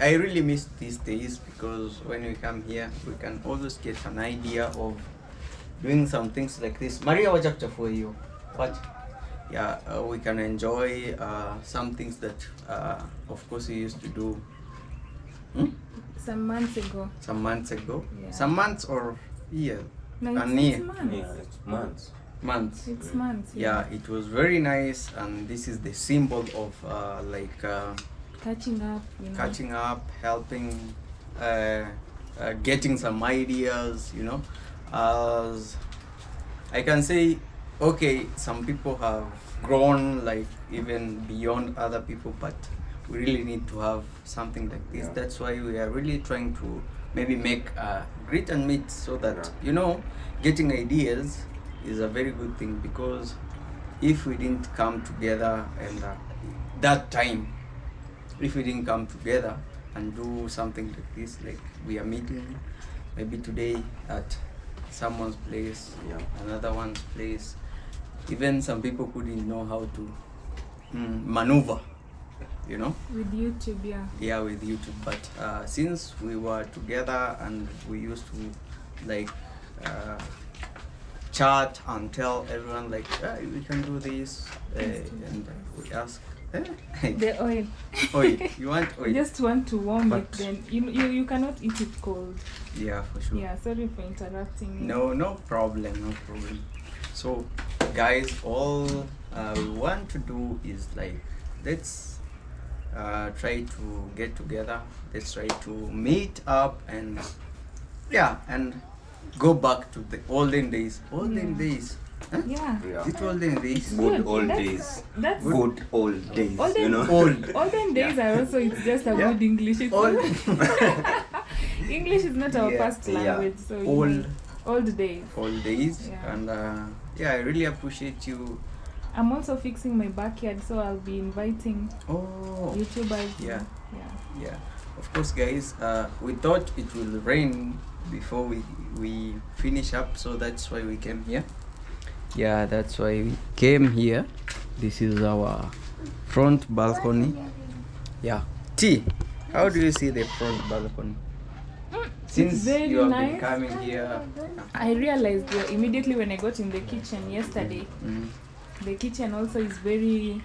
A: I really miss these days, because when we come here, we can always get an idea of doing some things like this. Maria, watch out for you. What? Yeah, we can enjoy some things that, of course, we used to do.
B: Some months ago.
A: Some months ago.
B: Yeah.
A: Some months or year.
B: No,
A: An
B: it's
A: year.
B: months.
F: It's months.
A: Months.
B: It's months.
A: Yeah, it was very nice, and this is the symbol of
B: Catching up. You know.
A: catching up, helping, getting some ideas. You know, as I can say, okay, some people have grown like even beyond other people, but we really need to have something like this.
F: Yeah.
A: That's why we are really trying to maybe make grit and meat, so that you know, getting ideas is a very good thing, because if we didn't come together and that time, if we didn't come together and do something like this, like we are meeting maybe today at someone's place,
F: Yeah.
A: another one's place, even some people couldn't know how to maneuver, you know.
B: With YouTube, yeah.
A: Yeah, with YouTube. But since we were together and we used to like chat and tell everyone like, hey, we can do this, and we ask,
B: The oil.
A: oil, you want oil?
B: You just want to warm it,
A: But-
B: then you cannot eat it cold.
A: Yeah, for sure.
B: Yeah, sorry for interrupting you.
A: No problem. So guys, all we want to do is like, let's try to get together, let's try to meet up, and and go back to the olden days. Days, huh?
B: Yeah.
F: Yeah.
A: Is it olden days?
F: Good
B: Good.
F: old
B: That's-
F: days.
B: That's
F: Good old days.
B: Olden-
F: You know.
A: Old.
B: olden days are also, it's just a
A: Yeah.
B: good English. It's
A: Old.
B: English is not our
A: Yeah.
B: first language, so you
A: Old.
B: know, old days.
A: Old days.
B: Yeah.
A: And I really appreciate you.
B: I'm also fixing my backyard, so I'll be inviting
A: Oh,
B: YouTubers.
A: Yeah.
B: Yeah.
A: yeah. Of course, guys, we thought it will rain before we finish up, so that's why we came here. Yeah, that's why we came here. This is our front balcony. Yeah. T, how do you see the front balcony? Since
B: very
A: you have
B: nice.
A: been coming here.
B: I realized immediately when I got in the kitchen yesterday,
A: Mm,
B: the kitchen also is very,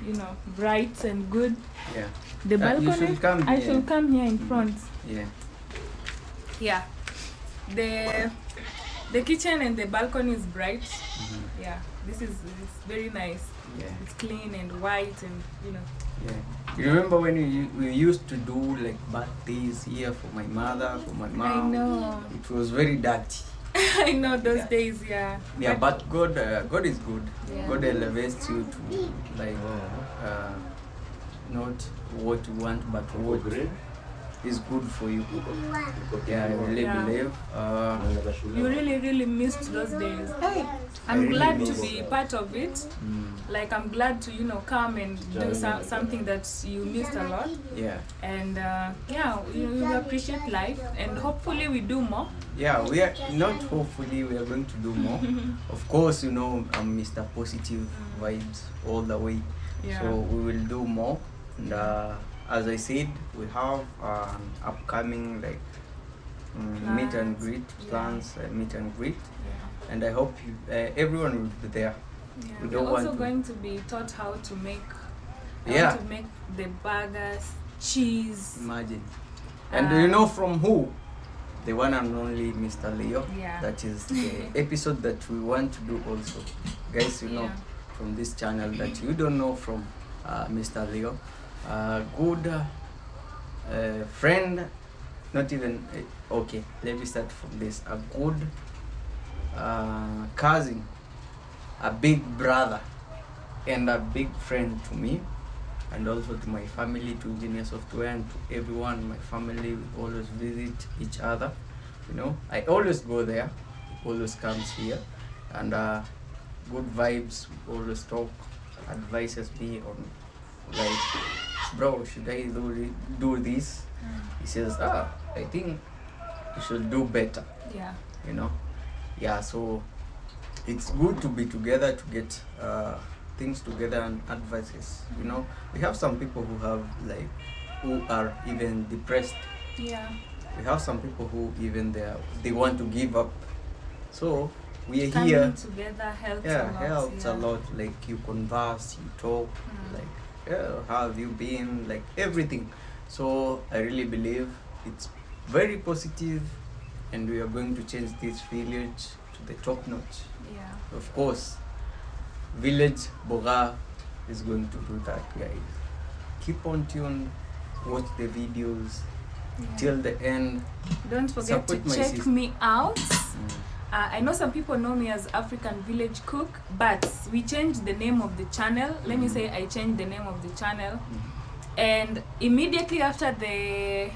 B: bright and good.
A: yeah.
B: The
A: You
B: balcony,
A: should come
B: I
A: here.
B: should come here in front.
A: Yeah.
B: Yeah. The kitchen and the balcony is bright. Yeah. It's very nice.
A: Yeah.
B: It's clean and white and
A: Yeah. You remember when we used to do like birthdays here for my mother, for my mom?
B: I know.
A: It was very dirty.
B: I know those
A: Yeah.
B: days, yeah.
A: Yeah, but God is good.
B: Yeah.
A: God elevates you to like not what you want, but what is good for you. Yeah, I really
B: Yeah.
A: believe.
B: You really missed those days.
A: I
B: I'm
A: really
B: glad to
A: miss
B: be part of it. Like I'm glad to come and do something that you missed a lot.
A: Yeah.
B: And we appreciate life, and hopefully we do more.
A: Yeah, we are not hopefully we are going to do more. Of course, I'm Mr. Positive Vibes all the way.
B: Yeah.
A: So we will do more. And as I said, we have an upcoming like meet and
B: Plans.
A: greet
B: Yeah.
A: plans, meet and greet,
B: Yeah.
A: and I hope everyone will be there.
B: Yeah.
A: We
B: We're
A: don't
B: also
A: want to-
B: going to be taught how to make
A: Yeah.
B: to make the burgers, cheese.
A: Imagine. And do you know from who? the one and only Mr. Leo.
B: Yeah.
A: That is the episode that we want to do also. Guys, you know,
B: Yeah.
A: from this channel that you don't know from Mr. Leo. Good friend, not even, okay, let me start from this. A good cousin, a big brother, and a big friend to me, and also to my family, to Engineer Software, and to everyone in my family. We always visit each other, you know. I always go there, always comes here, and good vibes. We always talk, advises me on, like, bro, should I do this? He says, I think you should do better,
B: Yeah.
A: you know. Yeah, so it's good to be together, to get things together and advices, you know. We have some people who have, like, who are even depressed.
B: Yeah.
A: We have some people who even they want to give up. So we are
B: Coming
A: here.
B: together helps
A: Yeah,
B: a lot.
A: helps
B: yeah.
A: a lot. Like, you converse, you talk, like, yeah, how have you been, like, everything. So I really believe it's very positive, and we are going to change this village to the top notch.
B: Yeah.
A: Of course, village Boga is going to do that, guys. Keep on tuned, watch the videos
B: Yeah.
A: till the end.
B: Don't forget to
A: Support my
B: check
A: sister.
B: me out.
A: Mm.
B: I know some people know me as African Village Cook, but we changed the name of the channel. Let me say I changed the name of the channel. And immediately after the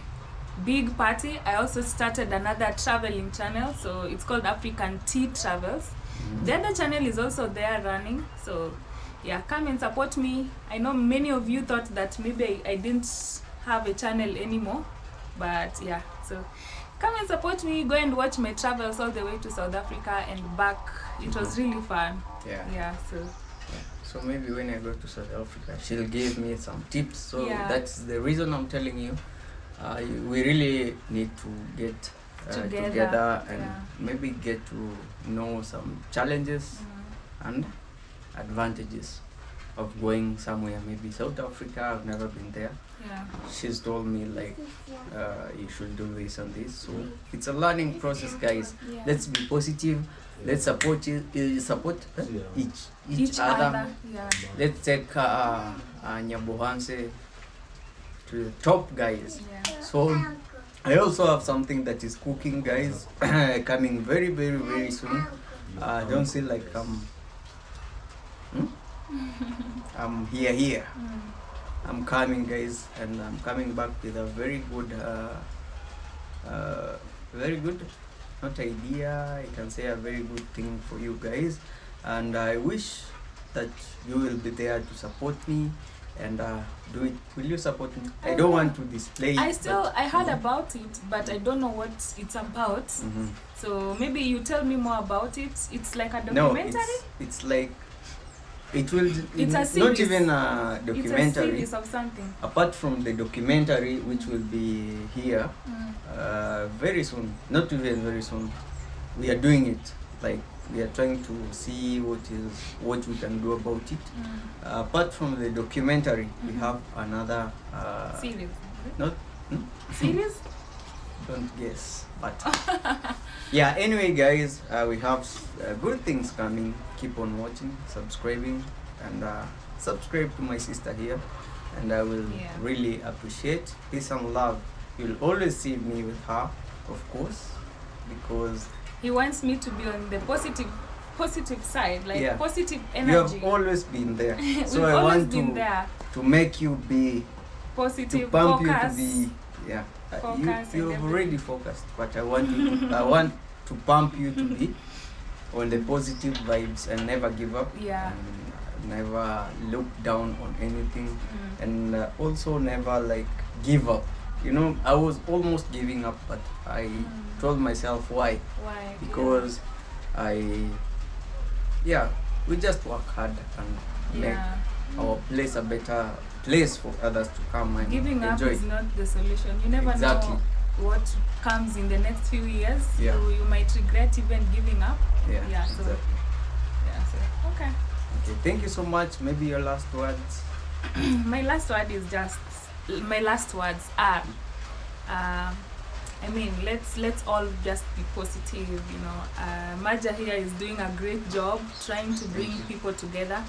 B: big party, I also started another traveling channel. So it's called African Tea Travels. The other channel is also there running. So yeah, come and support me. I know many of you thought that maybe I didn't have a channel anymore. But yeah, so come and support me. Go and watch my travels all the way to South Africa and back. It was really fun.
A: Yeah.
B: Yeah, so
A: So maybe when I go to South Africa, she'll give me some tips. So
B: Yeah.
A: that's the reason I'm telling you. We really need to get together and
B: yeah.
A: maybe get to know some challenges and advantages of going somewhere. Maybe South Africa, I've never been there.
B: yeah.
A: She's told me, like, you should do this and this. So it's a learning process, guys.
B: Yeah.
A: Let's be positive. Let's support each other.
B: Yeah.
A: Let's take Nyabohanse to the top, guys.
B: Yeah.
A: So I also have something that is cooking, guys, coming very, very, very soon. Don't feel like I'm here. I'm coming, guys, and I'm coming back with a very good, not idea, I can say a very good thing for you guys. And I wish that you will be there to support me and do it. Will you support me? I don't want to display it.
B: I heard about it, but I don't know what it's about.
A: Mhm.
B: So maybe you tell me more about it. It's like a
A: No,
B: documentary.
A: it's like, it will,
B: It's a
A: not
B: series.
A: even a
B: It's a
A: documentary.
B: series of something.
A: Apart from the documentary, which will be here very soon, not even very soon, we are doing it. Like, we are trying to see what we can do about it. Apart from the documentary, we have another
B: Series.
A: not
B: Series?
A: don't guess, but yeah. Anyway, guys, we have good things coming. Keep on watching, subscribing, and subscribe to my sister here, and I will really appreciate peace and love. You'll always see me with her, of course, because
B: He wants me to be on the positive side, like
A: Yeah.
B: positive
A: you
B: energy.
A: have always been there. So
B: We've
A: I
B: always
A: want
B: been there.
A: to make you be, to
B: Positive
A: pump
B: focus.
A: you to be, yeah.
B: Focus
A: You
B: and
A: have already focused, but I want to pump you to be on the positive vibes and never give up.
B: Yeah.
A: And never look down on anything, and also never, like, give up. You know, I was almost giving up, but I told myself why.
B: Why?
A: Because we just work hard and make
B: Yeah.
A: our place a better place for others to come and
B: Giving up
A: enjoy.
B: is not the solution. You never
A: Exactly.
B: know what comes in the next few years.
A: Yeah.
B: You might regret even giving up.
A: Yeah,
B: Yeah, so
A: exactly.
B: okay.
A: Okay, thank you so much. Maybe your last words.
B: My last words are I mean, let's all just be positive, you know. Maja here is doing a great job trying to bring people together,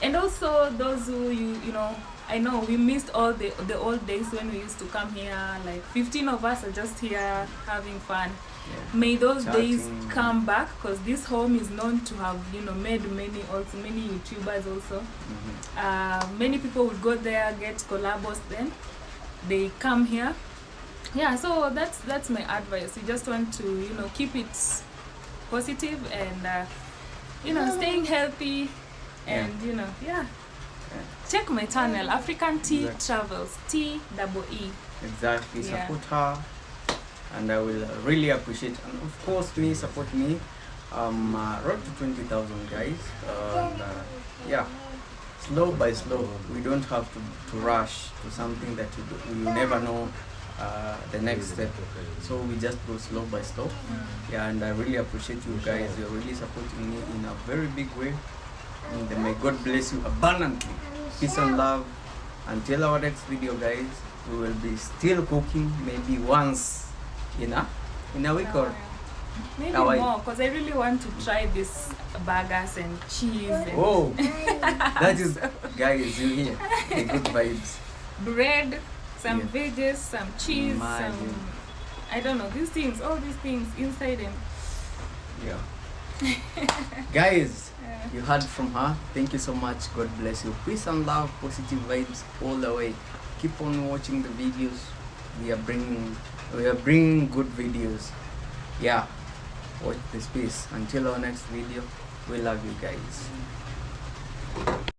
B: and also those who you know. I know we missed all the old days when we used to come here. Like 15 of us are just here having fun.
A: Yeah.
B: May those days
A: Chatting.
B: come back, because this home is known to have, you know, made many YouTubers also. Many people would go there, get collabos, then they come here. Yeah, so that's my advice. You just want to, you know, keep it positive and you know, staying healthy, and you know, yeah. Check my channel, African Tea
A: Exactly.
B: Travels, TEE.
A: Exactly.
B: Yeah.
A: Support her, and I will really appreciate. And of course, support me. Road to 20,000 guys. Yeah, slow by slow. We don't have to rush to something that you never know the next step. So we just go slow by slow. Yeah, and I really appreciate you guys. You're really supporting me in a very big way. And may God bless you abundantly. Peace and love. Until our next video, guys, we will be still cooking maybe once in a week or
B: Maybe
A: How I-
B: more, because I really want to try this burgers and cheese and
A: oh, that is, guys, you hear the good vibes.
B: bread, some
A: Yeah.
B: veggies, some cheese,
A: Imagine.
B: some, I don't know, these things, all these things inside and
A: Yeah. Guys, you heard from her. Thank you so much. God bless you. Peace and love, positive vibes all the way. Keep on watching the videos. We are bringing good videos. Yeah. Watch the space. Until our next video, we love you guys.